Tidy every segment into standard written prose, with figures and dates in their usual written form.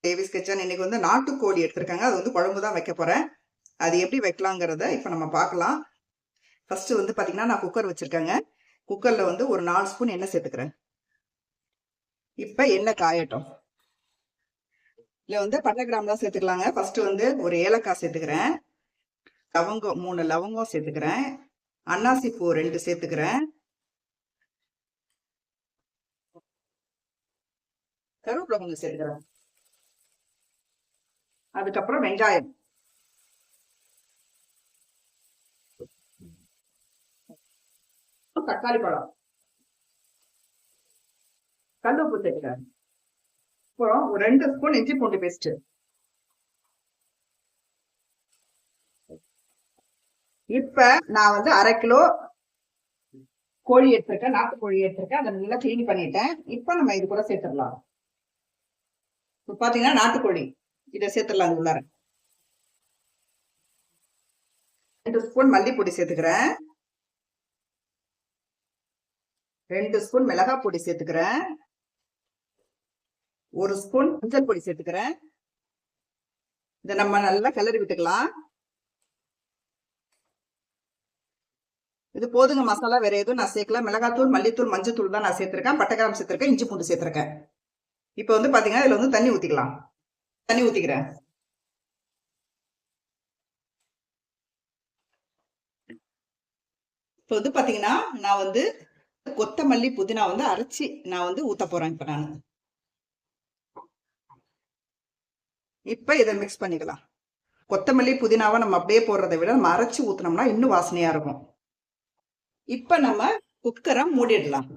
Davis kitchen. இன்னைக்கு வந்து நாட்டுக்கோழி எடுத்திருக்காங்க. அது வந்து குழம்பு தான் வைக்க போறேன். அது எப்படி வைக்கலாங்கிறத இப்போ நம்ம பார்க்கலாம். ஃபர்ஸ்ட் வந்து பார்த்தீங்கன்னா நான் குக்கர் வச்சிருக்கேங்க. குக்கர்ல வந்து ஒரு 4 ஸ்பூன் எண்ணெய் சேர்த்துக்கிறேன். இப்போ எண்ணெய் காயட்டும். இதில் வந்து பட்டை கிராம்பெலாம் சேர்த்துக்கலாங்க. ஃபர்ஸ்ட் வந்து ஒரு ஏலக்காய் சேர்த்துக்கிறேன். லவங்கம் 3 லவங்கம் சேர்த்துக்கிறேன். அன்னாசி பூ 2 சேர்த்துக்கிறேன். கருவேப்பிலை கொஞ்சம் சேர்த்துக்கிறேன். அதுக்கப்புறம் வெங்காயம், தக்காளி பழம், கல் உப்பு சேர்த்துக்கிறேன். அப்புறம் ஒரு 2 ஸ்பூன் இஞ்சி பூண்டு பேஸ்ட். இப்ப நான் வந்து 1/2 கிலோ கோழி எடுத்திருக்கேன், நாட்டுக்கோழி எடுத்திருக்கேன். அதை நல்லா கிளீன் பண்ணிட்டேன். இப்ப நம்ம இது கூட சேர்த்துடலாம். இப்ப பாத்தீங்கன்னா நாட்டுக்கோழி இதை சேர்த்துடலாம். உள்ளார 2 ஸ்பூன் மல்லிப்பொடி சேர்த்துக்கிறேன். 2 ஸ்பூன் மிளகாய் பொடி சேர்த்துக்கிறேன். 1 ஸ்பூன் மஞ்சள் பொடி சேர்த்துக்கிறேன். இதை நம்ம நல்லா கிளறி விட்டுக்கலாம். இது போதுங்க மசாலா, வேற எதுவும் நான் சேர்க்கல. மிளகாத்தூள், மல்லித்தூள், மஞ்சள் தூள் தான் நான் சேர்த்திருக்கேன். பட்டை கிராம்பு சேர்த்திருக்கேன், இஞ்சி பூண்டு சேர்த்திருக்கேன். இப்போ வந்து பாத்தீங்கன்னா இதுல வந்து தண்ணி ஊத்திக்கலாம். தண்ணி ஊத்திக்கிறேன். இப்போ வந்து பாத்தீங்கன்னா நான் வந்து கொத்தமல்லி புதினா வந்து அரைச்சி நான் வந்து ஊத்த போறேன். இப்ப நான் இப்ப இதை மிக்ஸ் பண்ணிக்கலாம். கொத்தமல்லி புதினாவை நம்ம அப்படியே போடுறதை விட நம்ம அரைச்சி ஊத்தினோம்னா இன்னும் வாசனையா இருக்கும். இப்ப நம்ம குக்கரை மூடிடலாம்.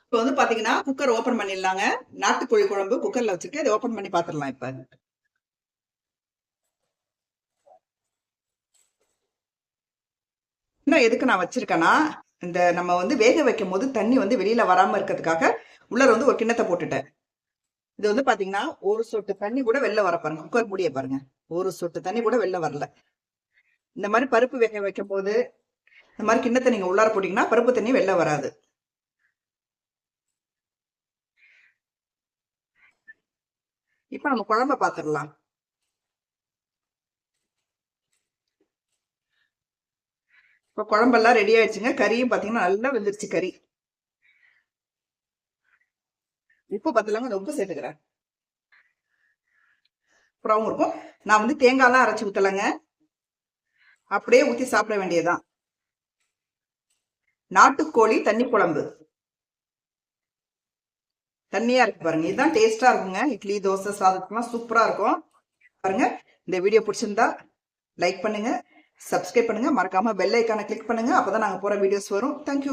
இப்போ வந்து பாத்தீங்கன்னா குக்கர் ஓபன் பண்ணிடலாங்க. நாட்டுக்கோழி குழம்பு குக்கர்ல வச்சிருக்கேன். இதை ஓபன் பண்ணி பாத்திரலாம். இப்ப இன்னும் எதுக்கு நான் வச்சிருக்கேன்னா, இந்த நம்ம வந்து வேக வைக்கும் போது தண்ணி வந்து வெளியில வராம இருக்கிறதுக்காக உள்ளர வந்து ஒரு கிண்ணத்தை போட்டுட்டேன். இது வந்து பாத்தீங்கன்னா ஒரு சொட்டு தண்ணி கூட வெளில வர பாருங்க. குக்கர் மூடிய பாருங்க, ஒரு சொட்டு தண்ணி கூட வெளில வரல. இந்த மாதிரி பருப்பு வேக வைக்கும் போது இந்த மாதிரி கிண்ணத்தை நீங்க உள்ளார போட்டீங்கன்னா பருப்பு தண்ணி வெளில வராது. இப்ப நம்ம குழம்ப பாத்துடலாம். இப்ப குழம்பெல்லாம் ரெடி ஆயிடுச்சுங்க. கறியும் பாத்தீங்கன்னா நல்லா வெந்துருச்சு கறி. உப்பு பத்தலங்க, அந்த உப்பு சேர்த்துக்கிறேன். அப்புறம் இருக்கும். நான் வந்து தேங்காய்லாம் அரைச்சி ஊத்தலைங்க, அப்படியே ஊத்தி சாப்பிட வேண்டியதுதான். நாட்டுக்கோழி தண்ணி குழம்பு தண்ணியா இருக்கு பாருங்க. இதுதான் டேஸ்டா இருக்குங்க. இட்லி, தோசை, சாதத்துக்குலாம் சூப்பரா இருக்கும். பாருங்க. இந்த வீடியோ பிடிச்சிருந்தா லைக் பண்ணுங்க, சப்ஸ்கிரைப் பண்ணுங்க, மறக்காம பெல் ஐக்கானை கிளிக் பண்ணுங்க. அப்பதான் நாங்க போற வீடியோஸ் வரும். தேங்க்யூ.